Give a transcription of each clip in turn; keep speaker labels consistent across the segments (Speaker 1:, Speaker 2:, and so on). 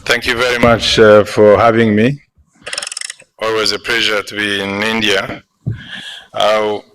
Speaker 1: Thank you very much for having me. Always a pleasure to be in India. I'll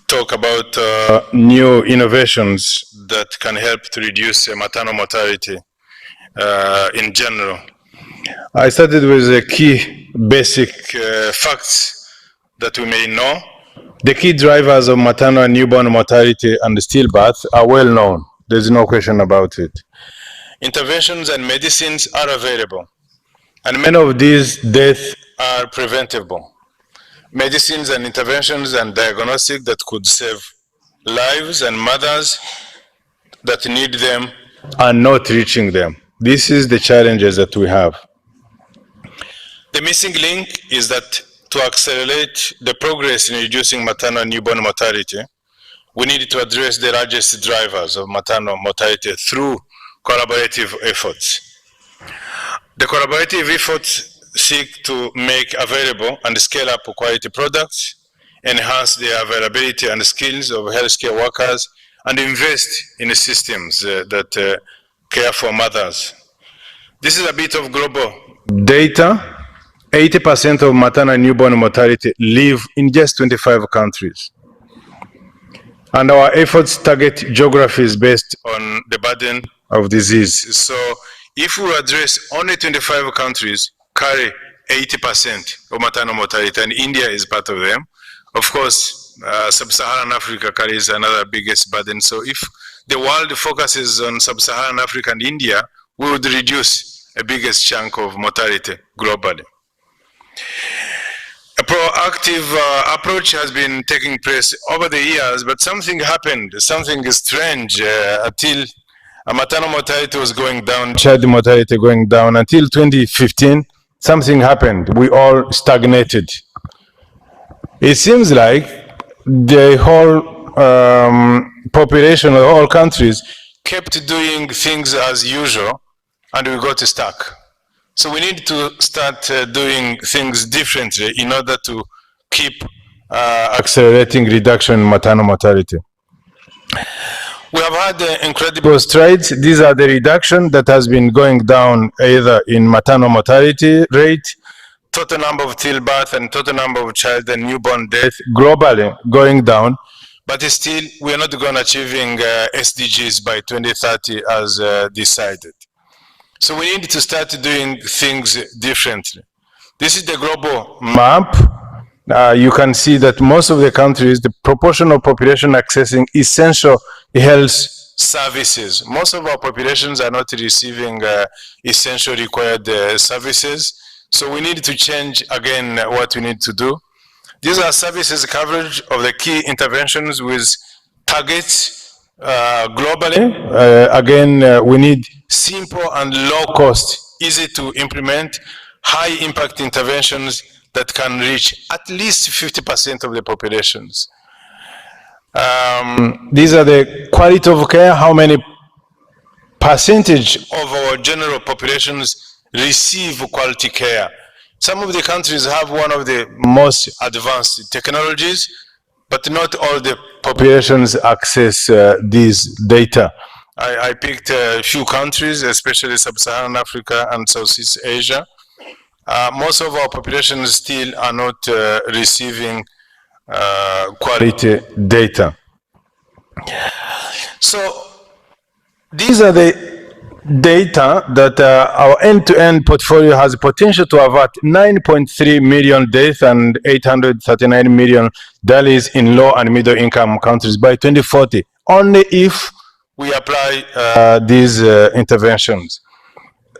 Speaker 1: talk about new innovations that can help to reduce maternal mortality in general. I started with the key basic facts that we may know. The key drivers of maternal and newborn mortality and stillbirth are well known. There's no question about it. Interventions and medicines are available, and many of these deaths are preventable. Medicines and interventions and diagnostic that could save lives, and mothers that need them are not reaching them. This is the challenges that we have. The missing link is that to accelerate the progress in reducing maternal and newborn mortality, we need to address the largest drivers of maternal mortality through collaborative efforts. The collaborative efforts seek to make available and scale up quality products, enhance the availability and skills of healthcare workers, and invest in the systems that care for mothers. This is a bit of global data. 80% of maternal and newborn mortality live in just 25 countries. And our efforts target geographies based on the burden of disease. So if we address only 25 countries carry 80% of maternal mortality, and India is part of them, of course, sub-Saharan Africa carries another biggest burden. So if the world focuses on sub-Saharan Africa and India, we would reduce a biggest chunk of mortality globally. A proactive approach has been taking place over the years, but something happened, something strange until maternal mortality was going down, child mortality going down. Until 2015, something happened. We all stagnated. It seems like the whole population of all countries kept doing things as usual, and we got stuck. So we need to start doing things differently in order to keep accelerating reduction in maternal mortality. We have had incredible strides. These are the reduction that has been going down either in maternal mortality rate, total number of stillbirth, and total number of child and newborn death globally going down. But still, we are not going to achieving SDGs by 2030 as decided. So we need to start doing things differently. This is the global map. You can see that most of the countries, the proportion of population accessing essential health services. Most of our populations are not receiving essential required services. So we need to change again what we need to do. These are services coverage of the key interventions with targets globally. Again, we need simple and low cost, easy to implement, high impact interventions that can reach at least 50% of the populations. These are the quality of care, how many percentage of our general populations receive quality care. Some of the countries have one of the most advanced technologies, but not all the populations access these data. I picked a few countries, especially sub-Saharan Africa and Southeast Asia. Most of our populations still are not receiving quality data. So these are the data that our end-to-end portfolio has potential to avert 9.3 million deaths and 839 million deaths in low and middle income countries by 2040, only if we apply these interventions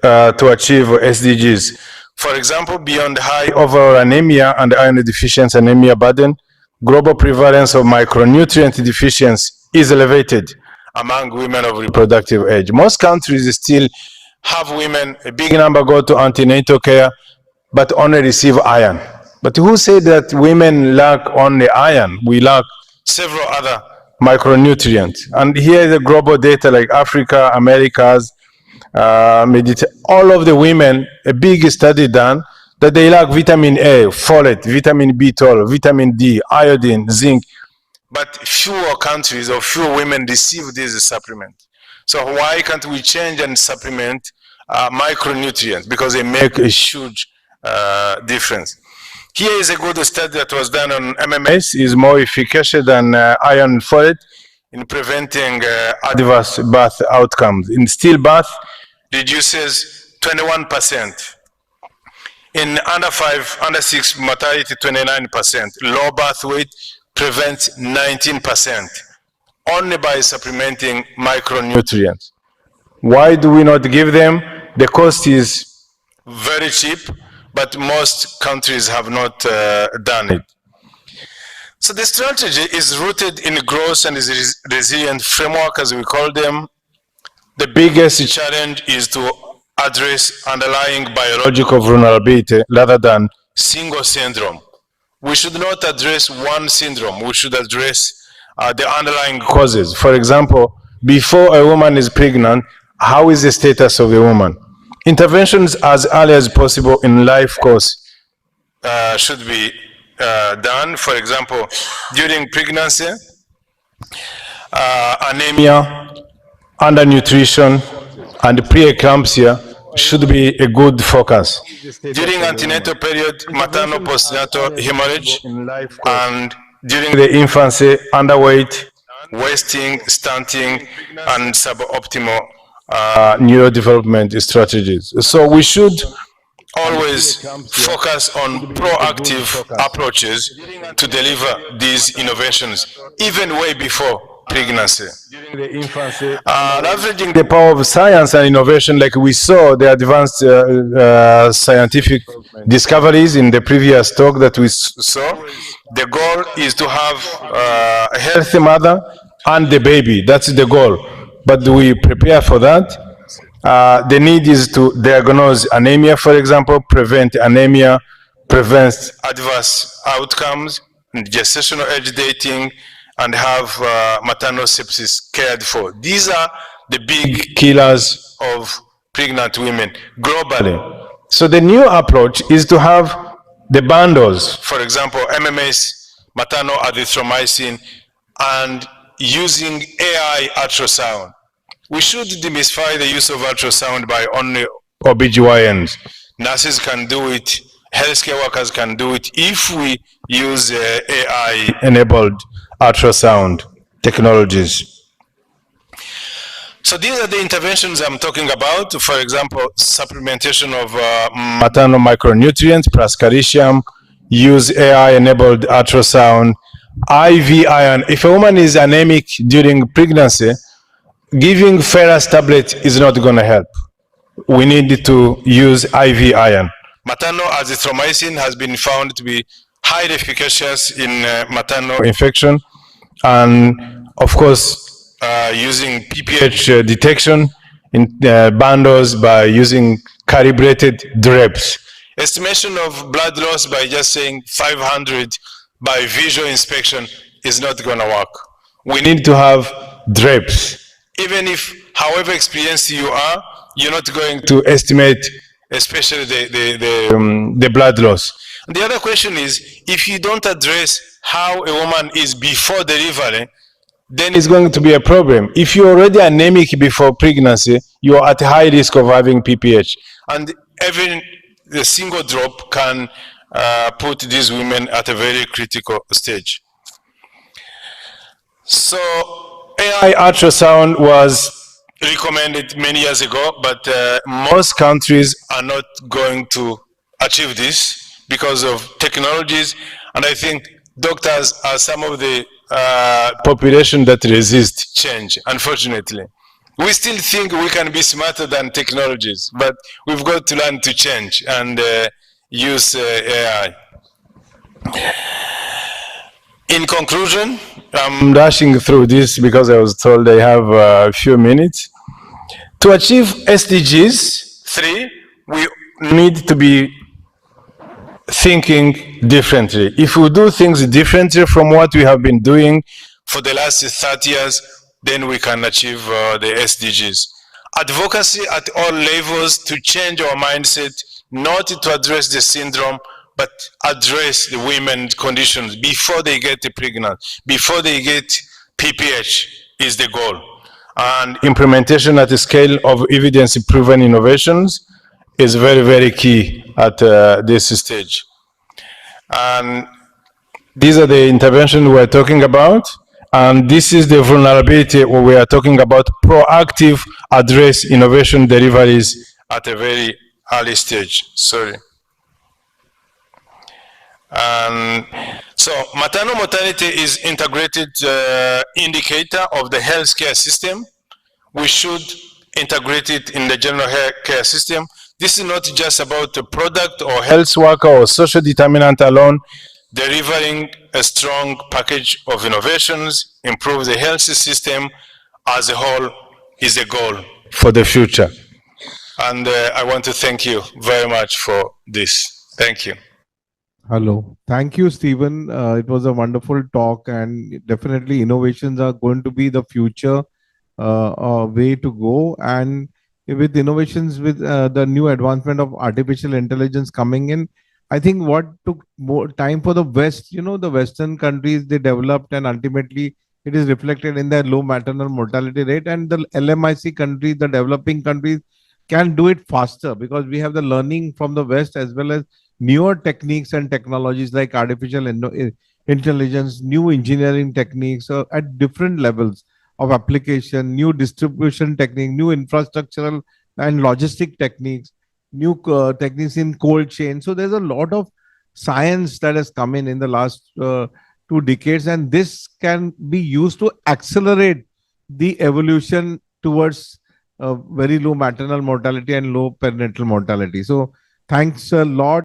Speaker 1: to achieve SDGs. For example, beyond high overall anemia and iron deficiency anemia burden, global prevalence of micronutrient deficiency is elevated among women of reproductive age. Most countries still have women, a big number go to antenatal care, but only receive iron. But who said that women lack only iron? We lack several other micronutrients. And here is the global data like Africa, Americas, all of the women, a big study done, that they lack vitamin A, folate, vitamin B12, vitamin D, iodine, zinc. But fewer countries or fewer women receive these supplements. So why can't we change and supplement micronutrients because they make a huge difference. Here is a good study that was done on MMS, is more efficacious than iron and folate in preventing adverse birth outcomes. In stillbirth, reduces 21%. In under 5, under 6 mortality, 29%. Low birth weight prevents 19%, only by supplementing micronutrients. Why do we not give them? The cost is very cheap, but most countries have not done it. So the strategy is rooted in growth and resilient framework, as we call them. The biggest challenge is to address underlying biological vulnerability rather than single syndrome. We should not address one syndrome. We should address the underlying causes. For example, before a woman is pregnant, how is the status of the woman? Interventions as early as possible in life course should be done. For example, during pregnancy, anemia, undernutrition, and preeclampsia should be a good focus. During antenatal period, maternal postnatal hemorrhage, and during the infancy, underweight, wasting, stunting, and suboptimal neurodevelopment strategies. So we should always focus on proactive approaches to deliver these innovations, even way before pregnancy. Leveraging the power of science and innovation, like we saw the advanced scientific discoveries in the previous talk that we saw, the goal is to have a healthy mother and the baby. That's the goal. But do we prepare for that? The need is to diagnose anemia, for example, prevent anemia, prevents adverse outcomes, gestational age dating, and have maternal sepsis cared for. These are the big killers of pregnant women globally. So the new approach is to have the bundles, for example, MMS, maternal azithromycin, and using AI ultrasound. We should demystify the use of ultrasound by only OBGYNs. Nurses can do it, healthcare workers can do it if we use AI-enabled ultrasound technologies. So these are the interventions I'm talking about. For example, supplementation of maternal micronutrients plus calcium, use AI-enabled ultrasound, IV iron. If a woman is anemic during pregnancy, giving ferrous tablet is not going to help. We need to use IV iron. Maternal azithromycin has been found to be highly efficacious in maternal infection, and of course using PPH detection in bundles by using calibrated drips. Estimation of blood loss by just saying 500 by visual inspection is not going to work. We need to have drips. Even if, however experienced you are, you're not going to estimate, especially the blood loss. And the other question is, if you don't address how a woman is before delivery, then it's going to be a problem. If you're already anemic before pregnancy, you're at high risk of having PPH. And even the single drop can put these women at a very critical stage. So AI ultrasound was recommended many years ago, but most countries are not going to achieve this because of technologies, and I think doctors are some of the population that resist change, unfortunately. We still think we can be smarter than technologies, but we've got to learn to change and use AI. In conclusion, I'm rushing through this because I was told I have a few minutes. To achieve SDGs 3, we need to be thinking differently. If we do things differently from what we have been doing for the last 30 years, then we can achieve the SDGs. Advocacy at all levels to change our mindset, not to address the syndrome, but address the women's conditions before they get pregnant, before they get PPH is the goal. and implementation at the scale of evidence-proven innovations is very, very key at this stage. And these are the interventions we're talking about, and this is the vulnerability where we are talking about proactive address innovation deliveries at a very early stage. Sorry. So maternal mortality is integrated indicator of the healthcare system. We should integrate it in the general care system. This is not just about a product or health worker or social determinant alone. Delivering a strong package of innovations, improve the health system as a whole is a goal for the future. And I want to thank you very much for this. Thank you.
Speaker 2: Hello. Thank you, Stephen. It was a wonderful talk, and definitely innovations are going to be the future way to go. And with innovations, with the new advancement of artificial intelligence coming in, I think what took more time for the West, the Western countries, they developed, and ultimately it is reflected in their low maternal mortality rate. And the LMIC countries, the developing countries, can do it faster because we have the learning from the West as well as newer techniques and technologies like artificial intelligence, new engineering techniques at different levels of application, new distribution technique, new infrastructural and logistic techniques, new techniques in cold chain. So there's a lot of science that has come in the last 2 decades, and this can be used to accelerate the evolution towards very low maternal mortality and low perinatal mortality. So thanks a lot.